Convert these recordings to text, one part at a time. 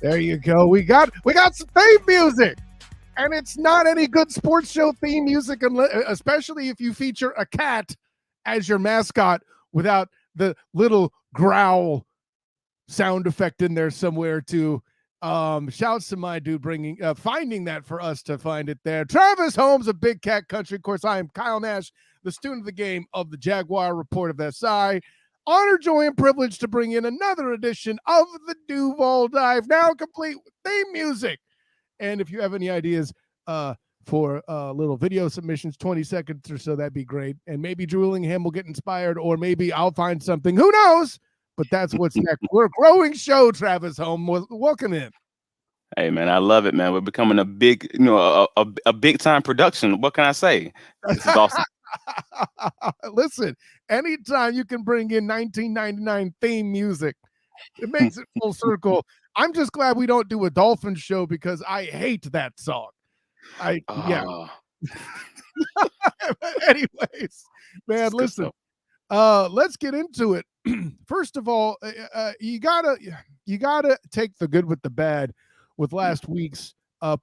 There you go. We got some theme music. And it's not any good sports show theme music, especially if you feature a cat as your mascot without the little growl sound effect in there somewhere too. Shouts to my dude finding that for us to find it there. Travis Holmes of Big Cat Country. Of course, I am Kyle Nash, the student of the game of the Jaguar Report of SI. Honor, joy, and privilege to bring in another edition of the Duval Dive, now complete with theme music. And if you have any ideas for little video submissions, 20 seconds or so, that'd be great. And maybe Droolingham will get inspired, or maybe I'll find something. Who knows? But that's what's next. We're a growing show, Travis Holmes. Welcome in. Hey man, I love it, man. We're becoming a big, a big time production. What can I say? This is awesome. Listen, anytime you can bring in 1999 theme music, it makes it full circle. I'm just glad we don't do a Dolphin show because I hate that song. Yeah. Anyways, man, listen. Let's get into it. First of all, you gotta take the good with the bad with last week's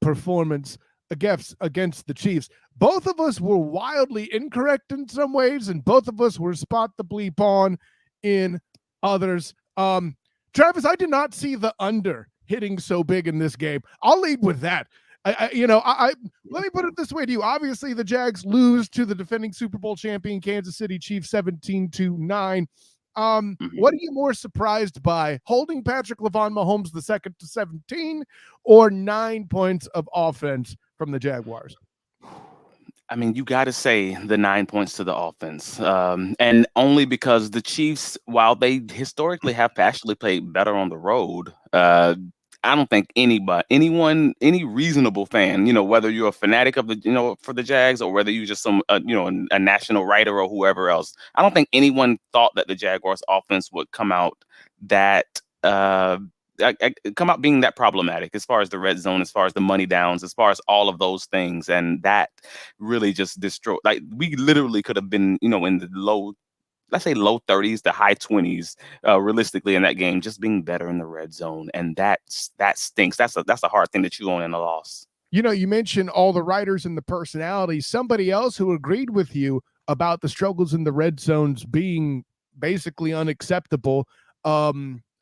performance against the Chiefs. Both of us were wildly incorrect in some ways, and both of us were spot the bleep on in others. Travis, I did not see the under hitting so big in this game. I'll lead with that. Let me put it this way to you. Obviously, the Jags lose to the defending Super Bowl champion Kansas City Chiefs 17-9. What are you more surprised by, holding Patrick Mahomes the second to 17, or 9 points of offense from the Jaguars? I mean, you got to say the 9 points to the offense, and only because the Chiefs, while they historically have actually played better on the road, I don't think any reasonable fan, whether you're a fanatic of for the Jags, or whether you're just a national writer or whoever else, I don't think anyone thought that the Jaguars offense would come out being that problematic as far as the red zone, as far as the money downs, as far as all of those things. And that really just destroyed, like, we literally could have been, in the let's say low 30s to high 20s, realistically in that game, just being better in the red zone. And that stinks. That's a hard thing to chew on in a loss. You mentioned all the writers and the personalities. Somebody else who agreed with you about the struggles in the red zones being basically unacceptable,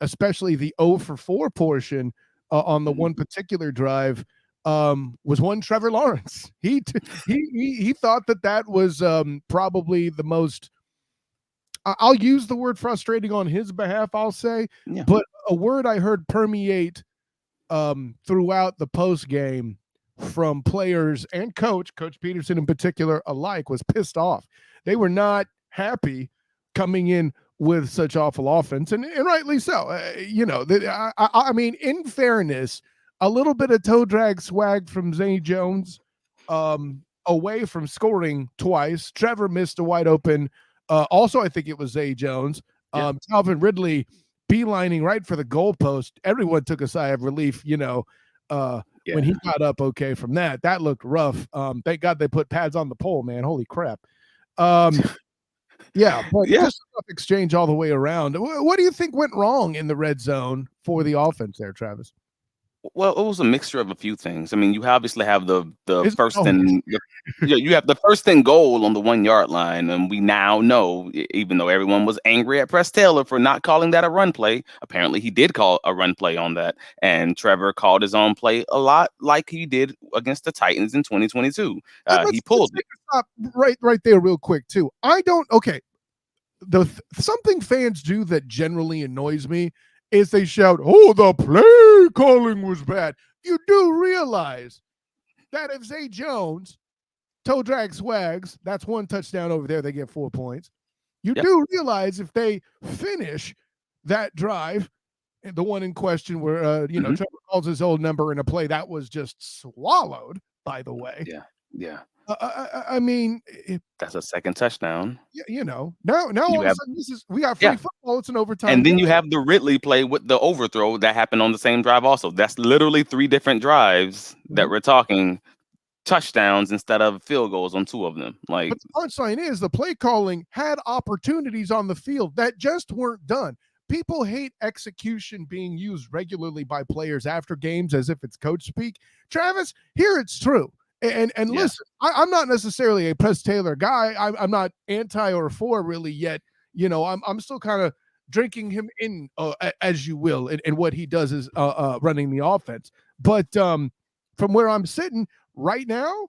especially the 0 for 4 portion on the one particular drive, was one Trevor Lawrence. He thought that was probably the most, I'll use the word frustrating on his behalf, I'll say, but a word I heard permeate throughout the post game from players and Coach Peterson in particular alike was pissed off. They were not happy coming in with such awful offense, and rightly so. I mean, in fairness, a little bit of toe drag swag from Zay Jones, away from scoring twice. Trevor missed a wide open. Also, I think it was Zay Jones. Calvin Ridley beelining right for the goalpost. Everyone took a sigh of relief, when he got up okay from that. That looked rough. Thank God they put pads on the pole, man. Holy crap. Just enough exchange all the way around. What do you think went wrong in the red zone for the offense there, Travis? Well, it was a mixture of a few things. I mean, you obviously have the first and you have the first and goal on the 1 yard line, and we now know, even though everyone was angry at Press Taylor for not calling that a run play, apparently he did call a run play on that, and Trevor called his own play a lot like he did against the Titans in 2022. He pulled it. Stop right there, real quick too. Something fans do that generally annoys me is they shout, "Oh, the play calling was bad." You do realize that if Zay Jones toe drag swags, that's one touchdown over there, they get 4 points. You do realize if they finish that drive, the one in question where Trevor calls his old number in a play that was just swallowed, by the way. Yeah. I mean, that's a second touchdown. Now all of a sudden we got free football. It's an overtime. And then you have the Ridley play with the overthrow that happened on the same drive also. That's literally 3 different drives that we're talking touchdowns instead of field goals on 2 of them. But the punchline is the play calling had opportunities on the field that just weren't done. people hate execution being used regularly by players after games as if it's coach speak. Travis, here it's true. And listen, I'm not necessarily a Press Taylor guy. I'm not anti or for really yet. I'm still kind of drinking him in, as you will, and what he does is running the offense. But from where I'm sitting right now,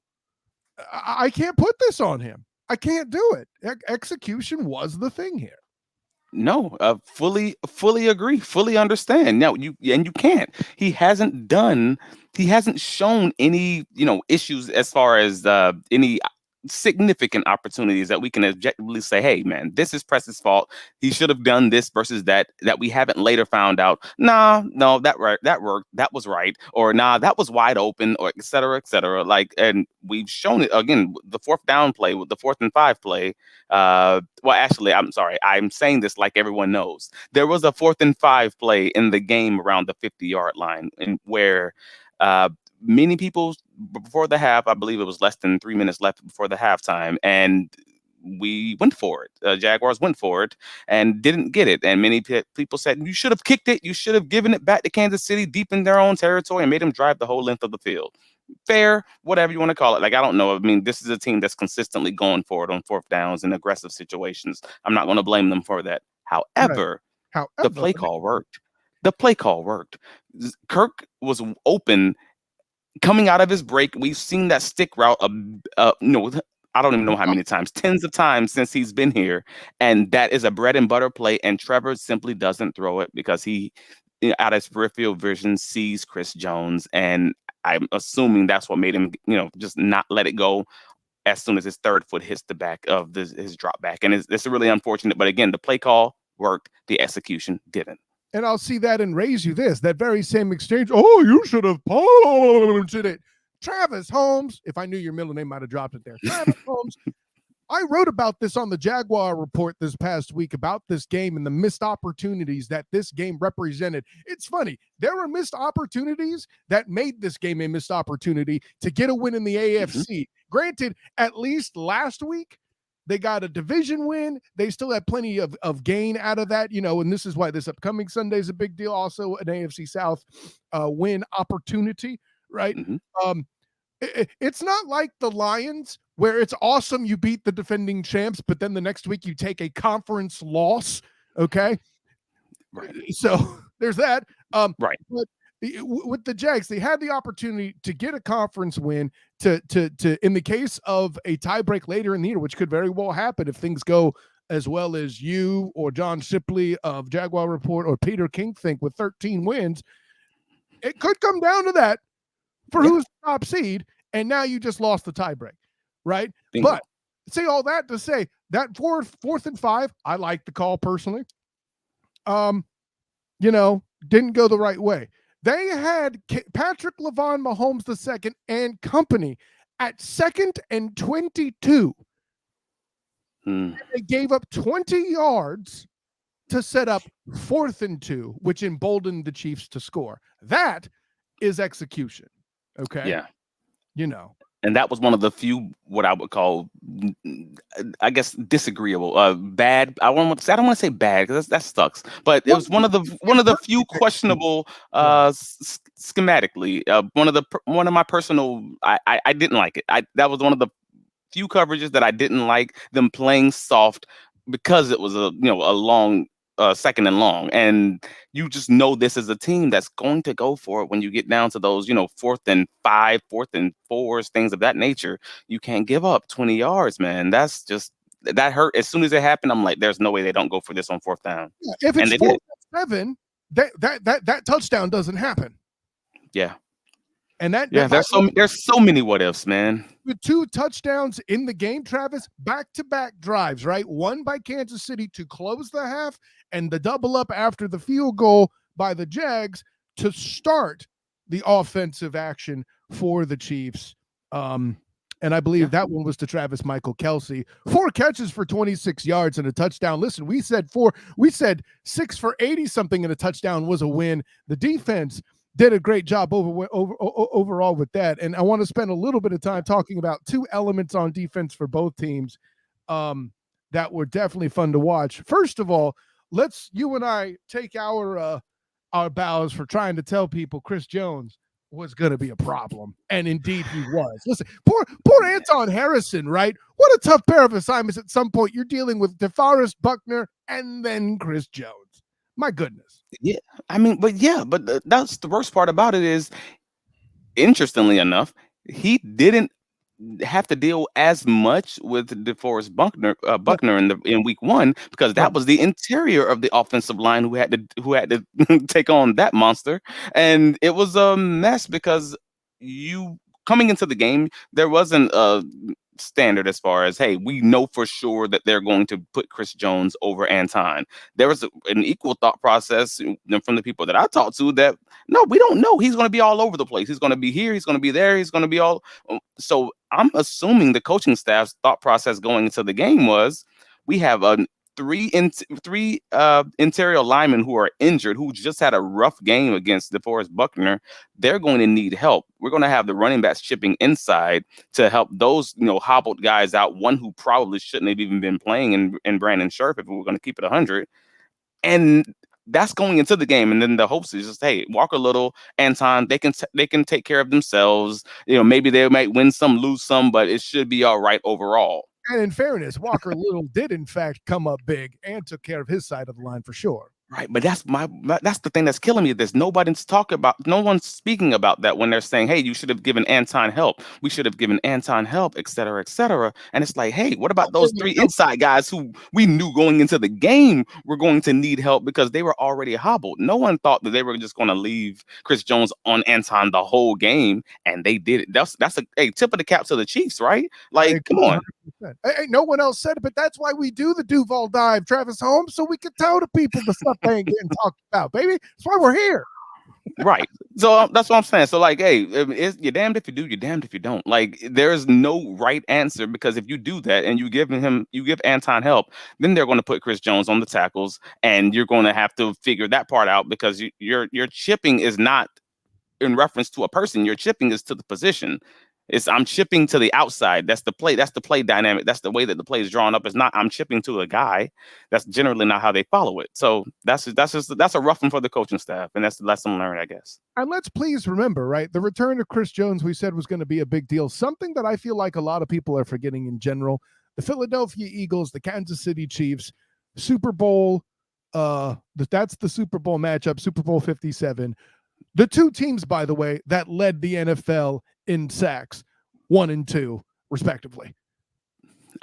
I can't put this on him. I can't do it. Execution was the thing here. No, fully agree, fully understand. Now you can't. He hasn't shown any, issues as far as any significant opportunities that we can objectively say, hey man, this is Press's fault. He should have done this versus that we haven't later found out. Nah, no, that worked. That was right. Or nah, that was wide open, or et cetera, et cetera. Like, and we've shown it again, the 4th down play with the 4th and 5 play. Well, actually, I'm sorry. I'm saying this like everyone knows. There was a 4th and 5 play in the game around the 50-yard line, and where many people before the half, I believe it was less than 3 minutes left before the halftime, and we went for it. Jaguars went for it and didn't get it. And many people said, you should have kicked it. You should have given it back to Kansas City deep in their own territory and made them drive the whole length of the field. Fair, whatever you want to call it. Like, I don't know. I mean, this is a team that's consistently going for it on 4th downs in aggressive situations. I'm not going to blame them for that. However, the play call worked. The play call worked. Kirk was open coming out of his break. We've seen that stick route, I don't even know how many times, tens of times since he's been here. And that is a bread and butter play. And Trevor simply doesn't throw it because he, out of his peripheral vision, sees Chris Jones. And I'm assuming that's what made him, just not let it go as soon as his 3rd foot hits the back of his drop back. And it's really unfortunate. But again, the play call worked. The execution didn't. And I'll see that and raise you this, that very same exchange. Oh, you should have punted it. Travis Holmes, if I knew your middle name, I'd have dropped it there. Travis Holmes, I wrote about this on the Jaguar Report this past week about this game and the missed opportunities that this game represented. It's funny. There were missed opportunities that made this game a missed opportunity to get a win in the AFC. Granted, at least last week, they got a division win. They still have plenty of gain out of that, and this is why this upcoming Sunday is a big deal. Also, an AFC South win opportunity, right? It's not like the Lions where it's awesome you beat the defending champs, but then the next week you take a conference loss, okay? Right. So there's that. Right. But with the Jags, they had the opportunity to get a conference win to in the case of a tiebreak later in the year, which could very well happen if things go as well as you or John Shipley of Jaguar Report or Peter King think with 13 wins. It could come down to that for who's the top seed, and now you just lost the tiebreak, right? Bingo. But say all that to say that 4th and 5, I like the call personally. Didn't go the right way. They had Patrick Lavon Mahomes II and company at 2nd and 22. They gave up 20 yards to set up 4th and 2, which emboldened the Chiefs to score. That is execution. Okay. Yeah. And that was one of the few, what I would call, I guess, disagreeable, bad. I don't want to say bad because that sucks. But it was one of the few questionable, schematically. One of my personal. I didn't like it. That was one of the few coverages that I didn't like, them playing soft because it was a long. 2nd and long, and you just know this is a team that's going to go for it when you get down to those 4th and 5, 4th and 4s, things of that nature. You can't give up 20 yards, man. That's just, that hurt. As soon as it happened, I'm like, there's no way they don't go for this on 4th down. Yeah, if it's 4th and 7, that touchdown doesn't happen. Yeah. And there's so many what ifs, man. With 2 touchdowns in the game, Travis, back-to-back drives, right? One by Kansas City to close the half, and the double up after the field goal by the Jags to start the offensive action for the Chiefs. And I believe that one was to Travis Michael Kelsey. 4 catches for 26 yards and a touchdown. Listen, we said 6 for 80 something and a touchdown was a win. The defense did a great job overall with that. And I want to spend a little bit of time talking about 2 elements on defense for both teams that were definitely fun to watch. First of all, let's you and I take our bows for trying to tell people Chris Jones was going to be a problem, and indeed he was. Listen, poor Anton Harrison, right? What a tough pair of assignments. At some point, you're dealing with DeForest Buckner and then Chris Jones. My goodness. Yeah, I mean, but that's the worst part about it is, interestingly enough, he didn't have to deal as much with DeForest Buckner in week one, because that was the interior of the offensive line who had to take on that monster, and it was a mess because you coming into the game, there wasn't a standard as far as, hey, we know for sure that they're going to put Chris Jones over Anton. There was an equal thought process from the people that I talked to that, no, we don't know. He's going to be all over the place. He's going to be here. He's going to be there. He's going to be all. So I'm assuming the coaching staff's thought process going into the game was, we have three interior linemen who are injured, who just had a rough game against DeForest Buckner. They're going to need help. We're going to have the running backs chipping inside to help those hobbled guys out. One who probably shouldn't have even been playing in Brandon Scherf, if we were going to keep it 100. And that's going into the game, and then the hopes is just, hey, walk a little, Anton. They can take care of themselves. Maybe they might win some, lose some, but it should be all right overall. And in fairness, Walker Little did in fact come up big and took care of his side of the line for sure. Right, but that's the thing that's killing me. No one's speaking about that when they're saying, hey, you should have given Anton help. We should have given Anton help, et cetera, et cetera. And it's like, hey, what about those three inside guys who we knew going into the game were going to need help because they were already hobbled? No one thought that they were just going to leave Chris Jones on Anton the whole game, and they did it. That's a tip of the cap to the Chiefs, right? Like, come on. Hey, no one else said it, but that's why we do the Duval dive, Travis Holmes, so we can tell the people the stuff they ain't getting talked about, baby. That's why we're here. Right. So that's what I'm saying. So, like, hey, you're damned if you do, you're damned if you don't. Like, there's no right answer, because if you do that and you give Anton help, then they're going to put Chris Jones on the tackles, and you're going to have to figure that part out, because your chipping is not in reference to a person. Your chipping is to the position. I'm chipping to the outside. That's the play. That's the play dynamic. That's the way that the play is drawn up. It's not I'm chipping to a guy. That's generally not how they follow it. So that's a rough one for the coaching staff, and that's the lesson learned, I guess. And let's please remember, right, the return of Chris Jones, we said, was going to be a big deal. Something that I feel like a lot of people are forgetting in general: the Philadelphia Eagles, the Kansas City Chiefs, Super Bowl. That's the Super Bowl matchup, Super Bowl 57. The two teams, by the way, that led the NFL in sacks, 1 and 2, respectively.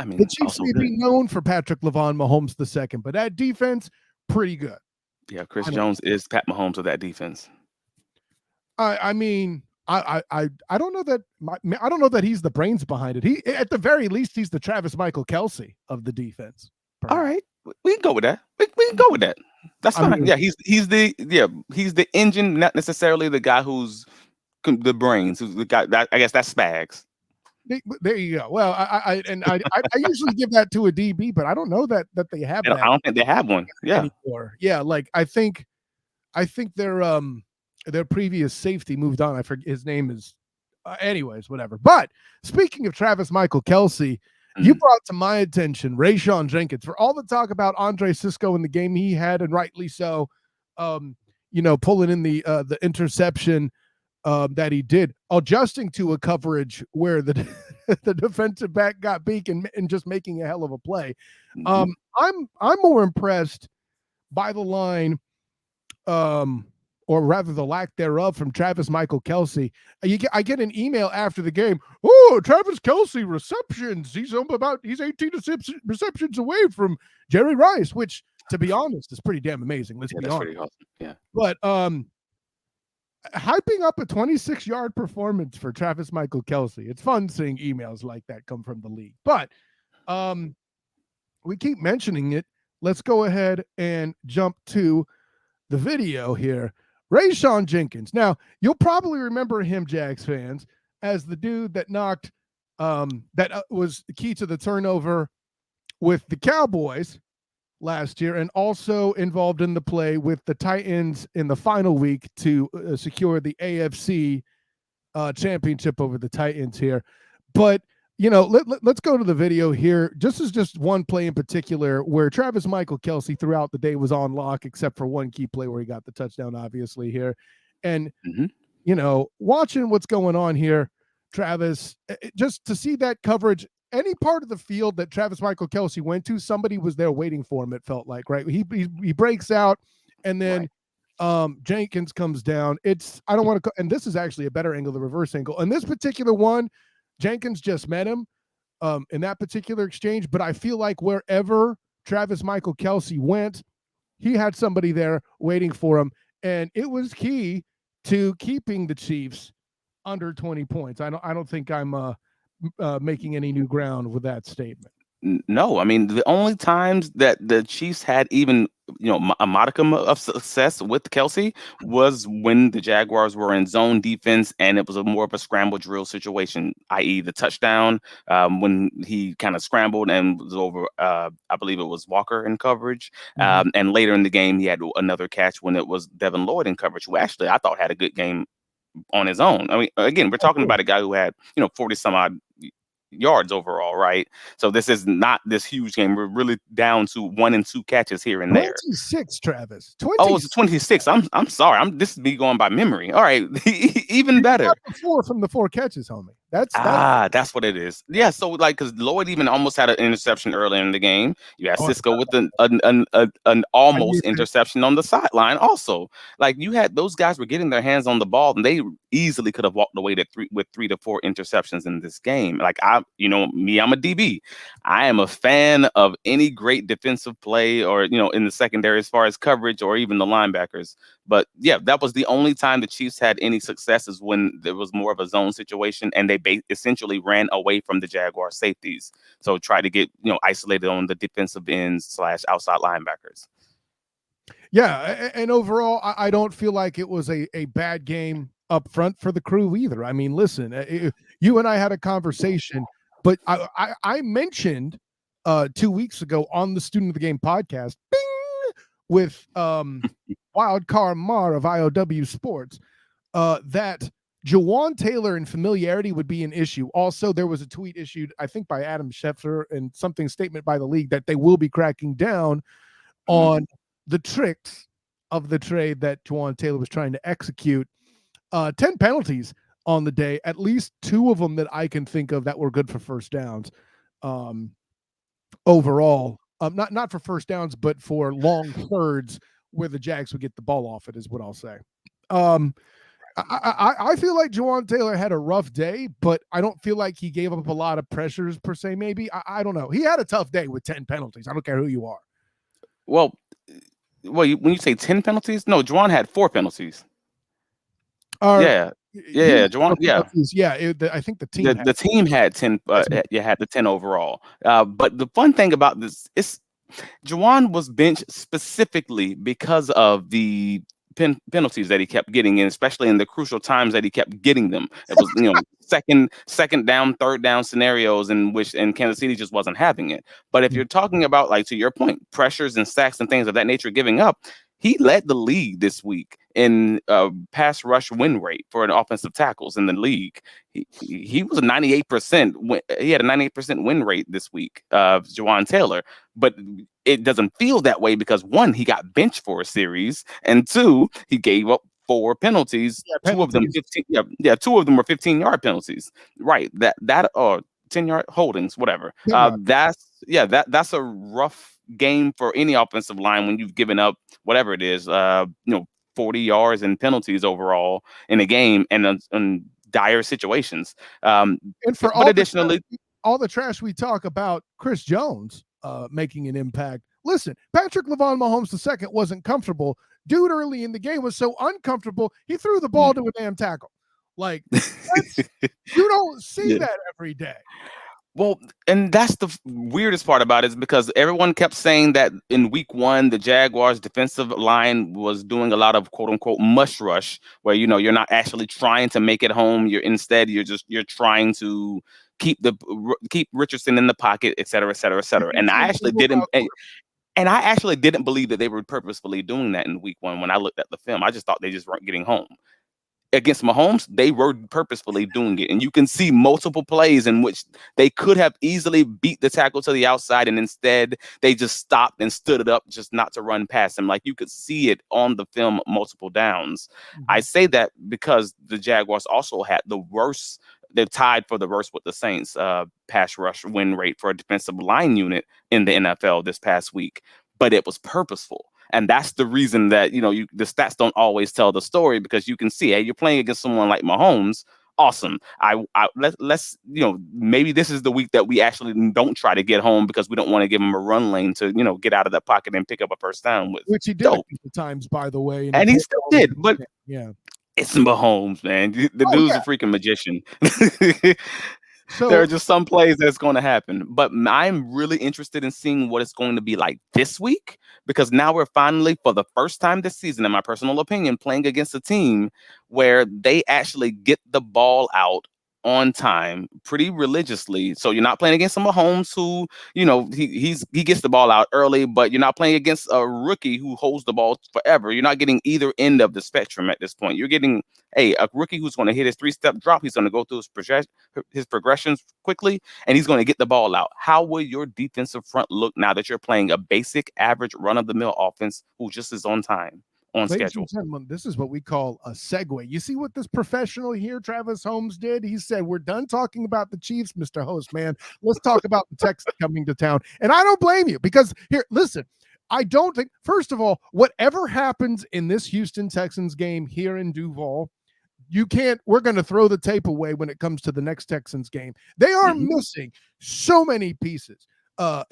I mean, the Chiefs may be known for Patrick Mahomes II, but that defense, pretty good. Yeah, Chris Jones is Pat Mahomes of that defense. I mean, I don't know that I don't know that he's the brains behind it. He, at the very least, he's the Travis Michael Kelce of the defense. All right, we can go with that. We can go with that. That's fine. I mean, yeah, he's the engine, not necessarily the guy who's the brains. Who's the guy? I guess that's Spags. There you go. Well, I usually give that to a DB, but I don't know that they have that. I don't think they have one. Yeah. Anymore. Yeah, like I think their previous safety moved on. I forget his name is. Anyways, whatever. But speaking of Travis Michael Kelce, you brought to my attention Rayshon Jenkins. For all the talk about Andre Cisco in the game he had, and rightly so, pulling in the interception that he did, adjusting to a coverage where the defensive back got beat and just making a hell of a play. I'm more impressed by the line, or rather the lack thereof, from Travis Michael Kelce. I get an email after the game. Oh, Travis Kelce receptions. He's 18 receptions away from Jerry Rice, which, to be honest, is pretty damn amazing. Let's be honest. Pretty awesome. Yeah. But hyping up a 26-yard performance for Travis Michael Kelce. It's fun seeing emails like that come from the league. But we keep mentioning it. Let's go ahead and jump to the video here. Rayshon Jenkins. Now, you'll probably remember him, Jags fans, as the dude that knocked was the key to the turnover with the Cowboys last year, and also involved in the play with the Titans in the final week to secure the AFC championship over the Titans here. But Let's go to the video here. Just one play in particular where Travis Michael Kelsey throughout the day was on lock, except for one key play where he got the touchdown, obviously here. And Mhm. watching what's going on here, Travis, just to see that coverage, any part of the field that Travis Michael Kelsey went to, somebody was there waiting for him. It felt like, right? He breaks out, and then Jenkins comes down. I don't want to, and this is actually a better angle, the reverse angle. And this particular one, Jenkins just met him in that particular exchange, but I feel like wherever Travis Michael Kelsey went, he had somebody there waiting for him, and it was key to keeping the Chiefs under 20 points. I don't think I'm making any new ground with that statement. No, I mean, the only times that the Chiefs had even, a modicum of success with Kelsey was when the Jaguars were in zone defense and it was more of a scramble drill situation, i.e., the touchdown when he kind of scrambled and was over, I believe it was Walker in coverage. And later in the game, he had another catch when it was Devin Lloyd in coverage, who actually I thought had a good game on his own. I mean, again, we're talking about a guy who had, 40 some odd yards overall, right? So this is not this huge game. We're really down to 1 and 2 catches here and there. 26, Travis. Oh, it's 26. I'm sorry. This is me going by memory. All right, even better. 4 from the 4 catches, homie. That's what it is. Yeah, so like, because Lloyd even almost had an interception earlier in the game. You had Cisco with an almost interception on the sideline. Also, like, you had those guys were getting their hands on the ball, and they easily could have walked away with 3 to 4 interceptions in this game. Like, I'm a DB. I am a fan of any great defensive play, or in the secondary as far as coverage, or even the linebackers. But yeah, that was the only time the Chiefs had any successes, when there was more of a zone situation and they essentially ran away from the Jaguar safeties. So try to get, isolated on the defensive ends / outside linebackers. Yeah. And overall, I don't feel like it was a bad game up front for the crew either. I mean, listen, you and I had a conversation, but I mentioned 2 weeks ago on the Student of the Game podcast, bing, with Wild Car Mar of IOW Sports, that Jawan Taylor and familiarity would be an issue. Also, there was a tweet issued, I think, by Adam Schefter, and something statement by the league that they will be cracking down on the tricks of the trade that Jawan Taylor was trying to execute. 10 penalties on the day, at least 2 of them that I can think of that were good for first downs. Overall, not for first downs, but for long thirds where the Jags would get the ball off it, is what I'll say. I feel like Jawan Taylor had a rough day, but I don't feel like he gave up a lot of pressures per se. Maybe I don't know. He had a tough day with 10 penalties. I don't care who you are. Well, when you say 10 penalties, no, Jawan had 4 penalties. Yeah, Jawan. Yeah, I think the team the team had 10. Had the 10 overall. But the fun thing about this is Jawan was benched specifically because of the penalties that he kept getting, and especially in the crucial times that he kept getting them. It was, second down, third down scenarios in which Kansas City just wasn't having it. But if you're talking about, like, to your point, pressures and sacks and things of that nature giving up, he led the league this week in pass rush win rate for an offensive tackles in the league. He was a 98%. He had a 98% win rate this week, Jawan Taylor. But it doesn't feel that way because, 1, he got benched for a series, and 2, he gave up 4 penalties. 2 of them 15. Yeah, 2 of them were 15-yard penalties. Right. That or 10-yard holdings, whatever. That's a rough game for any offensive line when you've given up whatever it is, 40 yards and penalties overall in a game, and in dire situations. And for all the trash we talk about Chris Jones making an impact. Listen, Patrick LaVon Mahomes II wasn't comfortable. Dude early in the game was so uncomfortable, he threw the ball to a damn tackle. Like, you don't see that every day. Well, and that's the weirdest part about it, is because everyone kept saying that in week 1, the Jaguars defensive line was doing a lot of quote unquote mush rush, where, you're not actually trying to make it home. You're trying to keep Richardson in the pocket, et cetera, et cetera, et cetera. And I actually didn't believe that they were purposefully doing that in week 1 when I looked at the film. I just thought they just weren't getting home. against Mahomes, they were purposefully doing it. And you can see multiple plays in which they could have easily beat the tackle to the outside, and instead they just stopped and stood it up just not to run past him. Like, you could see it on the film multiple downs. I Mhm. say that because the Jaguars also had the worst, they're tied for the worst with the Saints pass rush win rate for a defensive line unit in the NFL this past week, but it was purposeful. And that's the reason that, the stats don't always tell the story, because you can see, hey, you're playing against someone like Mahomes. Awesome. Let's, maybe this is the week that we actually don't try to get home, because we don't want to give him a run lane to, get out of that pocket and pick up a first down with. Which he did a Dope. couple times, by the way, and he And he pulled still all the did. big But yeah. it's Mahomes, man. The Oh, dude's yeah. a freaking magician. There are So just some plays that's going to happen. But I'm really interested in seeing what it's going to be like this week, because now we're finally, for the first time this season, in my personal opinion, playing against a team where they actually get the ball out on time pretty religiously. So you're not playing against some Mahomes who, he gets the ball out early, but you're not playing against a rookie who holds the ball forever. You're not getting either end of the spectrum at this point. You're getting a rookie who's going to hit his 3-step drop. He's going to go through his progressions quickly, and he's going to get the ball out. How will your defensive front look now that you're playing a basic, average, run-of-the-mill offense who just is on time, on ladies and schedule? gentlemen, this is what we call a segue. You see what this professional here, Travis Holmes, did? He said, "We're done talking about the Chiefs, Mr. Host, man. Let's talk about the Texans coming to town." And I don't blame you, because here, listen, I don't think, first of all, whatever happens in this Houston Texans game here in Duval, we're going to throw the tape away when it comes to the next Texans game. They are Mhm. missing so many pieces. I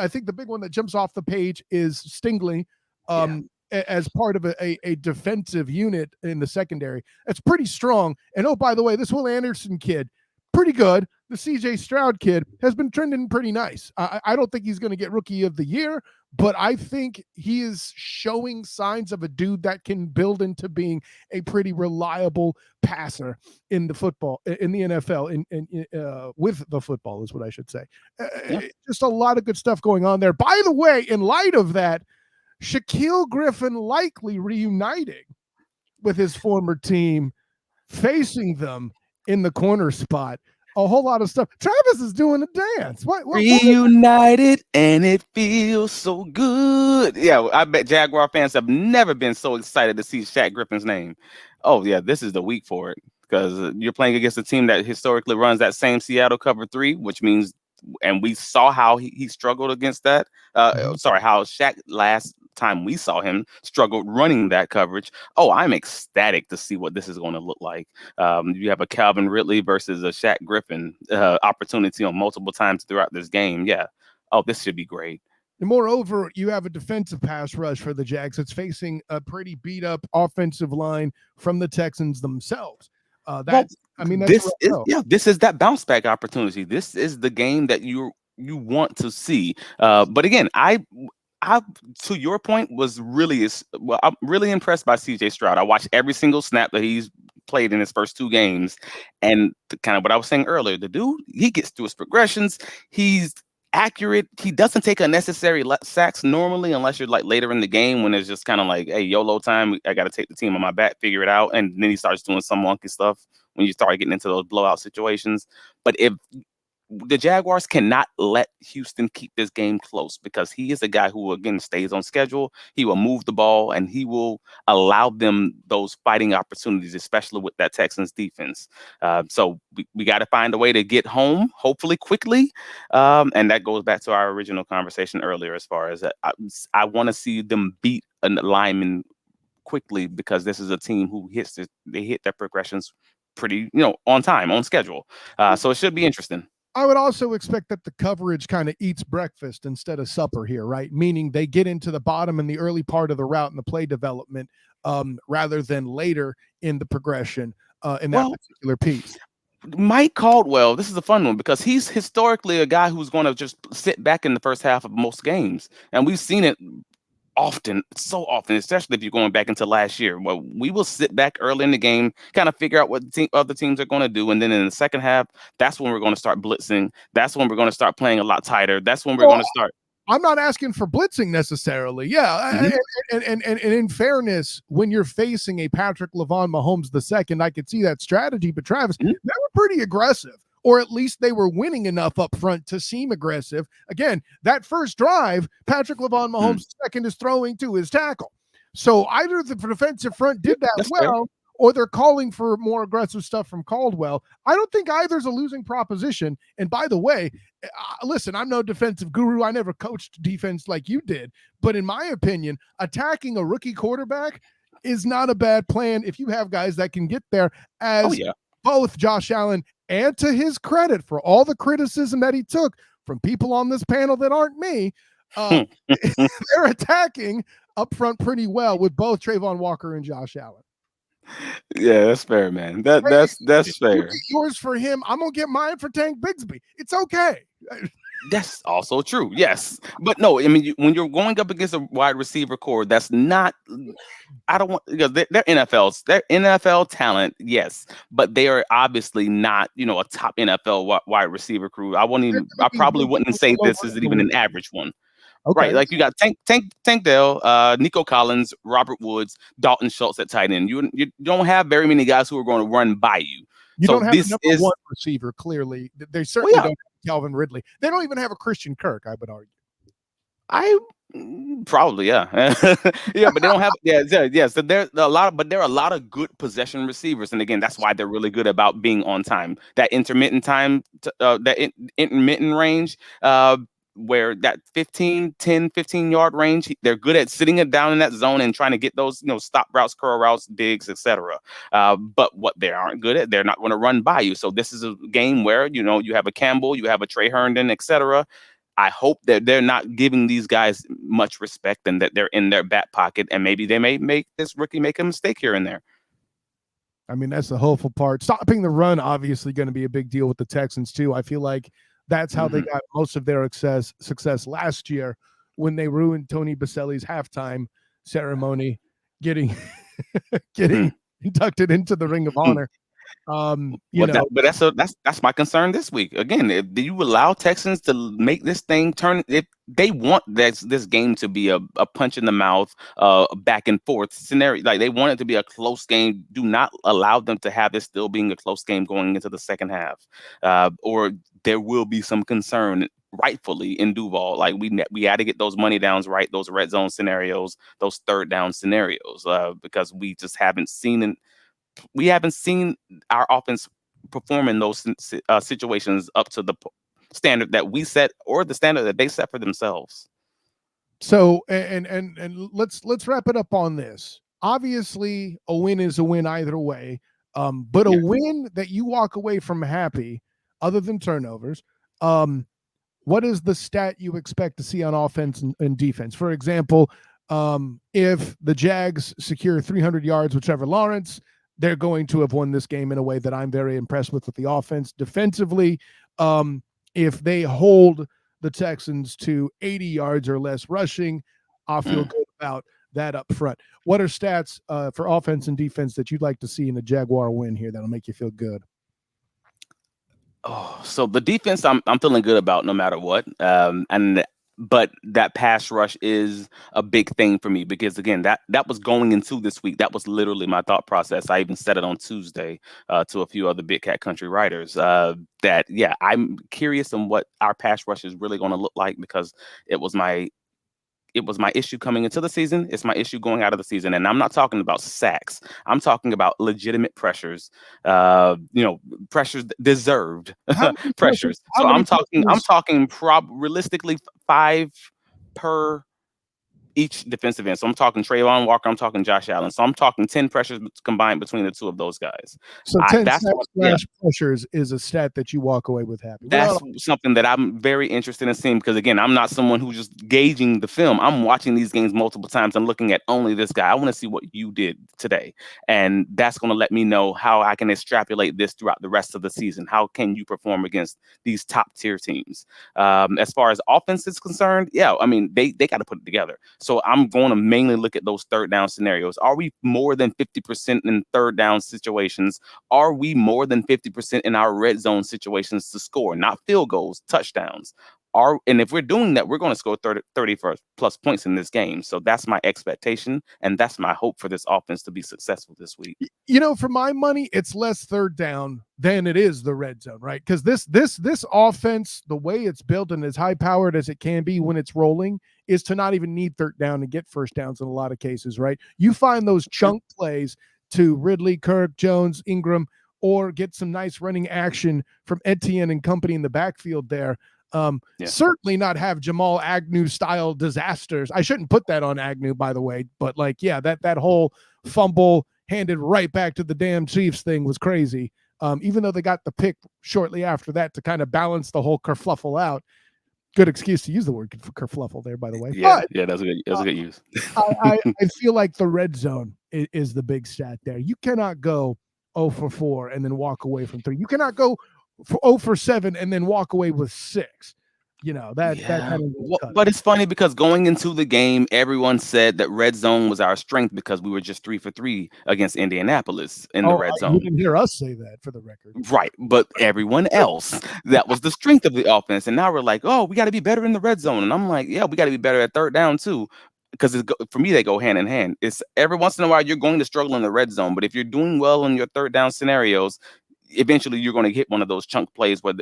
think the big one that jumps off the page is Stingley. Yeah. As part of a defensive unit in the secondary. That's pretty strong. And oh, by the way, this Will Anderson kid, pretty good. The CJ Stroud kid has been trending pretty nice. I don't think he's going to get rookie of the year, but I think he is showing signs of a dude that can build into being a pretty reliable passer in the NFL, with the football is what I should say. Yeah. Just a lot of good stuff going on there. By the way, in light of that, Shaquille Griffin likely reuniting with his former team, facing them in the corner spot. A whole lot of stuff. Travis is doing a dance. What is Reunited, and it feels so good. Yeah, I bet Jaguar fans have never been so excited to see Shaq Griffin's name. Oh yeah, this is the week for it, because you're playing against a team that historically runs that same Seattle cover three, which means, and we saw how he struggled against that. Mhm. Sorry, how Shaq last time we saw him struggled running that coverage. Oh, I'm ecstatic to see what this is going to look like. You have a Calvin Ridley versus a Shaq Griffin opportunity on multiple times throughout this game. Yeah. Oh, this should be great. And moreover, you have a defensive pass rush for the Jags that's facing a pretty beat up offensive line from the Texans themselves. Well, That's a rough go. this is that bounce back opportunity. This is the game that you want to see. But again, I to your point was well, I'm really impressed by CJ Stroud. I watched every single snap that he's played in his first two games, and kind of what I was saying earlier, the dude, he gets through his progressions. He's accurate. He doesn't take unnecessary sacks normally, unless you're like later in the game when it's just kind of like, hey, YOLO time. I got to take the team on my back, figure it out, and then he starts doing some wonky stuff when you start getting into those blowout situations. But if the Jaguars cannot let Houston keep this game close, because he is a guy who, again, stays on schedule. He will move the ball, and he will allow them those fighting opportunities, especially with that Texans defense. So we got to find a way to get home, hopefully quickly. And that goes back to our original conversation earlier, as far as that I want to see them beat an lineman quickly, because this is a team who they hit their progressions pretty, on time, on schedule. So it should be interesting. I would also expect that the coverage kind of eats breakfast instead of supper here, right? Meaning they get into the bottom in the early part of the route and the play development, rather than later in the progression in that Well, particular piece. Mike Caldwell, this is a fun one, because he's historically a guy who's going to just sit back in the first half of most games. And we've seen it often, so often, especially if you're going back into last year. Well, we will sit back early in the game, kind of figure out what other teams are going to do. And then in the second half, that's when we're going to start blitzing. That's when we're going to start playing a lot tighter. That's when we're Well, going to start. I'm not asking for blitzing necessarily. Yeah. And in fairness, when you're facing a Patrick Mahomes II, I could see that strategy. But Travis, they were pretty aggressive, or at least they were winning enough up front to seem aggressive. Again, that first drive, Patrick Mahomes II is throwing to his tackle. So either the defensive front did that well, or they're calling for more aggressive stuff from Caldwell. I don't think either's a losing proposition. And by the way, listen, I'm no defensive guru. I never coached defense like you did. But in my opinion, attacking a rookie quarterback is not a bad plan if you have guys that can get there, as both Josh Allen, and to his credit, for all the criticism that he took from people on this panel that aren't me, they're attacking up front pretty well with both Trayvon Walker and Josh Allen. Yeah, that's fair, man. That's fair. You get yours for him. I'm gonna get mine for Tank Bigsby. It's okay. That's also true. Yes, but no. I mean, when you're going up against a wide receiver core, that's not. I don't want, because they're NFL talent, yes, but they are obviously not, a top NFL wide receiver crew. I probably wouldn't say this is even an average one. Okay. Right, like you got Tank Dell, Nico Collins, Robert Woods, Dalton Schultz at tight end. You don't have very many guys who are going to run by you. You don't have a number one receiver, clearly. They certainly don't have Calvin Ridley. They don't even have a Christian Kirk, I would argue. Probably, yeah. Yeah, but they don't have so there are a lot of good possession receivers, and again, that's why they're really good about being on time. That intermittent time, intermittent range, where that 10, 15 yard range, they're good at sitting it down in that zone and trying to get those, stop routes, curl routes, digs, etc. But what they aren't good at, they're not going to run by you. So this is a game where, you have a Campbell, you have a Trey Herndon, etc. I hope that they're not giving these guys much respect and that they're in their back pocket, and maybe they may make this rookie make a mistake here and there. I mean, that's the hopeful part. Stopping the run, obviously going to be a big deal with the Texans too. I feel like that's how they got most of their success last year, when they ruined Tony Baselli's halftime ceremony, getting inducted into the Ring of Honor. But that's my concern this week. Again, do you allow Texans to make this thing turn? If they want this game to be a punch in the mouth, back and forth scenario, like they want it to be a close game, do not allow them to have this still being a close game going into the second half, or there will be some concern, rightfully, in Duval. Like we had to get those money downs right, those red zone scenarios, those third down scenarios, because we just haven't seen our offense perform in those situations up to the standard that we set, or the standard that they set for themselves. So, and let's wrap it up on this. Obviously, a win is a win either way, but a win that you walk away from happy, other than turnovers. What is the stat you expect to see on offense and defense? For example, if the Jags secure 300 yards with Trevor Lawrence, they're going to have won this game in a way that I'm very impressed with the offense. Defensively, if they hold the Texans to 80 yards or less rushing, I feel good about that up front. What are stats for offense and defense that you'd like to see in a Jaguar win here that'll make you feel good? Oh, so the defense, I'm feeling good about no matter what. But that pass rush is a big thing for me, because again, that was going into this week. That was literally my thought process. I even said it on Tuesday to a few other Big Cat Country writers, that I'm curious on what our pass rush is really going to look like, because it was my issue coming into the season. It's my issue going out of the season. And I'm not talking about sacks. I'm talking about legitimate pressures, pressures deserved pressures. So I'm talking realistically 5 per each defensive end. So I'm talking Trayvon Walker, I'm talking Josh Allen. So I'm talking 10 pressures combined between the two of those guys. So 10 pressures is a stat that you walk away with happy. That's something that I'm very interested in seeing, because again, I'm not someone who's just gauging the film. I'm watching these games multiple times and looking at only this guy. I want to see what you did today. And that's going to let me know how I can extrapolate this throughout the rest of the season. How can you perform against these top tier teams? As far as offense is concerned, I mean, they got to put it together. So I'm going to mainly look at those third down scenarios. Are we more than 50% in third down situations? Are we more than 50% in our red zone situations to score? Not field goals, touchdowns. and if we're doing that, we're going to score 30 plus points in this game. So that's my expectation, and that's my hope for this offense to be successful this week. For my money, it's less third down than it is the red zone, right? Because this offense, the way it's built and as high powered as it can be when it's rolling, is to not even need third down and get first downs in a lot of cases, right? You find those chunk plays to Ridley, Kirk, Jones, Ingram, or get some nice running action from Etienne and company in the backfield there. Certainly not have Jamal Agnew style disasters. I shouldn't put that on Agnew, by the way, but that whole fumble handed right back to the damn Chiefs thing was crazy. Even though they got the pick shortly after that to kind of balance the whole kerfluffle out. Good excuse to use the word kerfluffle there, by the way. Yeah, that's a good use. I feel like the red zone is the big stat there. You cannot go 0 for 4 and then walk away from 3. You cannot go for 0 for 7 and then walk away with 6. But it's funny because going into the game, everyone said that red zone was our strength because we were just 3 for 3 against Indianapolis in the red zone. You didn't hear us say that, for the record. Right, but everyone else, that was the strength of the offense. And now we're like, oh, we got to be better in the red zone. And I'm like, yeah, we got to be better at third down too. Because for me, they go hand in hand. It's every once in a while you're going to struggle in the red zone, but if you're doing well in your third down scenarios, eventually you're going to hit one of those chunk plays where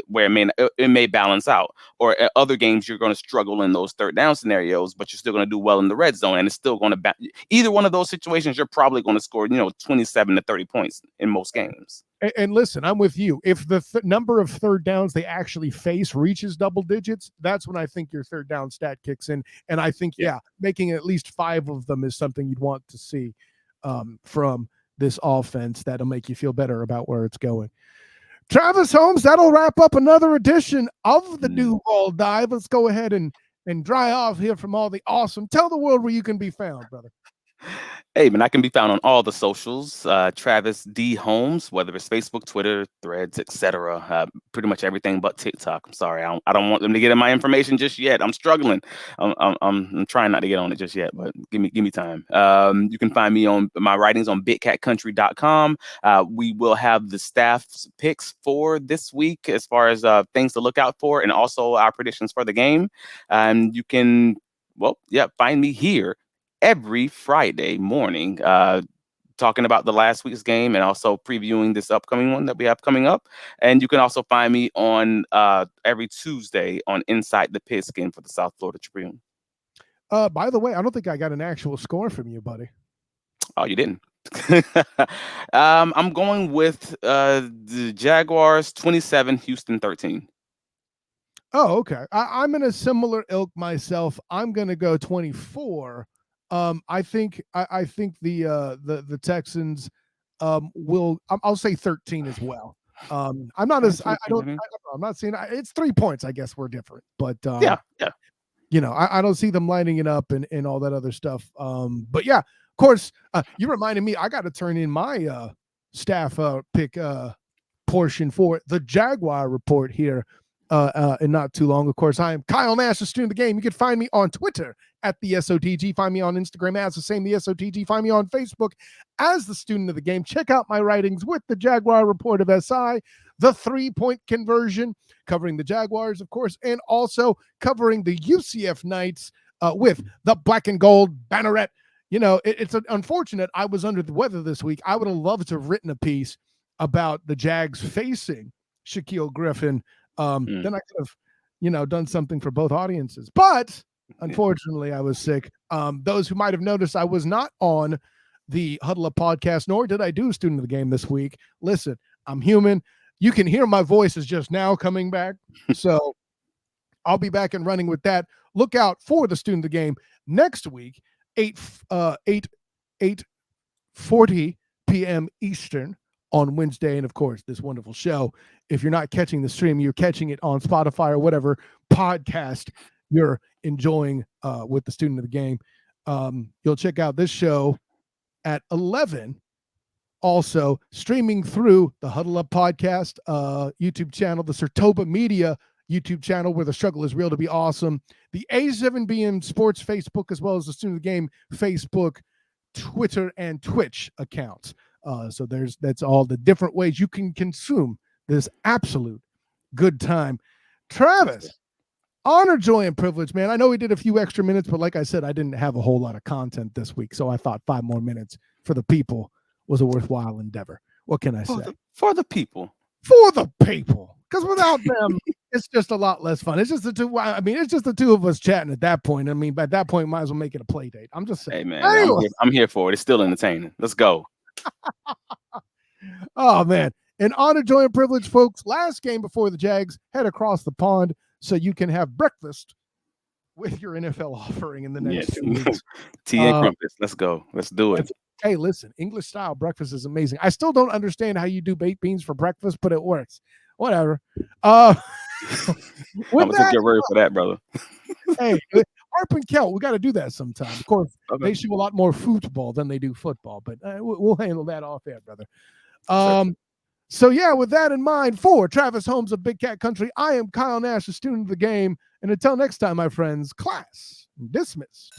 it may balance out. Or at other games you're going to struggle in those third down scenarios, but you're still going to do well in the red zone, and it's still going to either one of those situations you're probably going to score 27 to 30 points in most games. And listen, I'm with you. If the number of third downs they actually face reaches double digits, that's when I think your third down stat kicks in. And I think, making at least 5 of them is something you'd want to see from this offense. That'll make you feel better about where it's going. Travis Holmes, that'll wrap up another edition of the Duval Dive. Let's go ahead and dry off here from all the awesome. Tell the world where you can be found, brother. Hey, man, I can be found on all the socials, Travis D. Holmes, whether it's Facebook, Twitter, Threads, etc. Pretty much everything but TikTok. I'm sorry, I don't want them to get in my information just yet. I'm struggling. I'm trying not to get on it just yet, but give me time. You can find me on my writings on BigCatCountry.com. We will have the staff's picks for this week as far as things to look out for, and also our predictions for the game. You can, find me here every Friday morning, talking about the last week's game and also previewing this upcoming one that we have coming up. And you can also find me on every Tuesday on Inside the Pigskin for the South Florida Tribune. By the way, I don't think I got an actual score from you, buddy. Oh, you didn't? I'm going with the Jaguars 27, Houston 13. Oh, okay. I'm in a similar ilk myself. I'm going to go 24. I think the Texans will. I'll say 13 as well. I'm not as I don't. I'm not saying it's 3 points. I guess we're different, but yeah. I don't see them lining it up and all that other stuff. But yeah, of course, you reminded me. I got to turn in my staff pick portion for the Jaguar report here. And not too long. Of course, I am Kyle Nash, the student of the game. You can find me on Twitter at the SOTG. Find me on Instagram as the same, the SOTG. Find me on Facebook as the student of the game. Check out my writings with the Jaguar Report of SI, the 3-point conversion, covering the Jaguars, of course, and also covering the UCF Knights with the black and gold banneret. It's unfortunate I was under the weather this week. I would have loved to have written a piece about the Jags facing Shaquille Griffin. Then I could have, done something for both audiences. But unfortunately, I was sick. Those who might have noticed I was not on the Huddle Up podcast, nor did I do Student of the Game this week. Listen, I'm human. You can hear my voice is just now coming back. So I'll be back and running with that. Look out for the Student of the Game next week, 8:40 p.m. Eastern. On Wednesday, and of course, this wonderful show. If you're not catching the stream, you're catching it on Spotify or whatever podcast you're enjoying with the Student of the Game. You'll check out this show at 11. Also, streaming through the Huddle Up podcast YouTube channel, the Sertoba Media YouTube channel, where the struggle is real to be awesome. The A7BM Sports Facebook, as well as the Student of the Game Facebook, Twitter, and Twitch accounts. So that's all the different ways you can consume this absolute good time. Travis, Honor, joy, and privilege, man. I know we did a few extra minutes, but like I said, I didn't have a whole lot of content this week, so I thought 5 more minutes for the people was a worthwhile endeavor. What can I say? For the people. For the people. Because without them, it's just a lot less fun. It's just the two. I mean, it's just the two of us chatting at that point. I mean, at that point, might as well make it a play date. I'm just saying. Hey, man, I'm here for it. It's still entertaining. Let's go. Oh, man. And honor, joy, and privilege, folks. Last game before the Jags head across the pond so you can have breakfast with your NFL offering in the next 2 weeks. Tea and crumpets. Let's go. Let's do it. Hey, listen, English style breakfast is amazing. I still don't understand how you do baked beans for breakfast, but it works. Whatever. I'm gonna take your word for that, brother. Hey, Harp and Kelp, we got to do that sometime. Of course, they show a lot more football than they do football, but we'll handle that off air, brother. So yeah, with that in mind, for Travis Holmes of Big Cat Country, I am Kyle Nash, a student of the game, and until next time, my friends, class dismissed.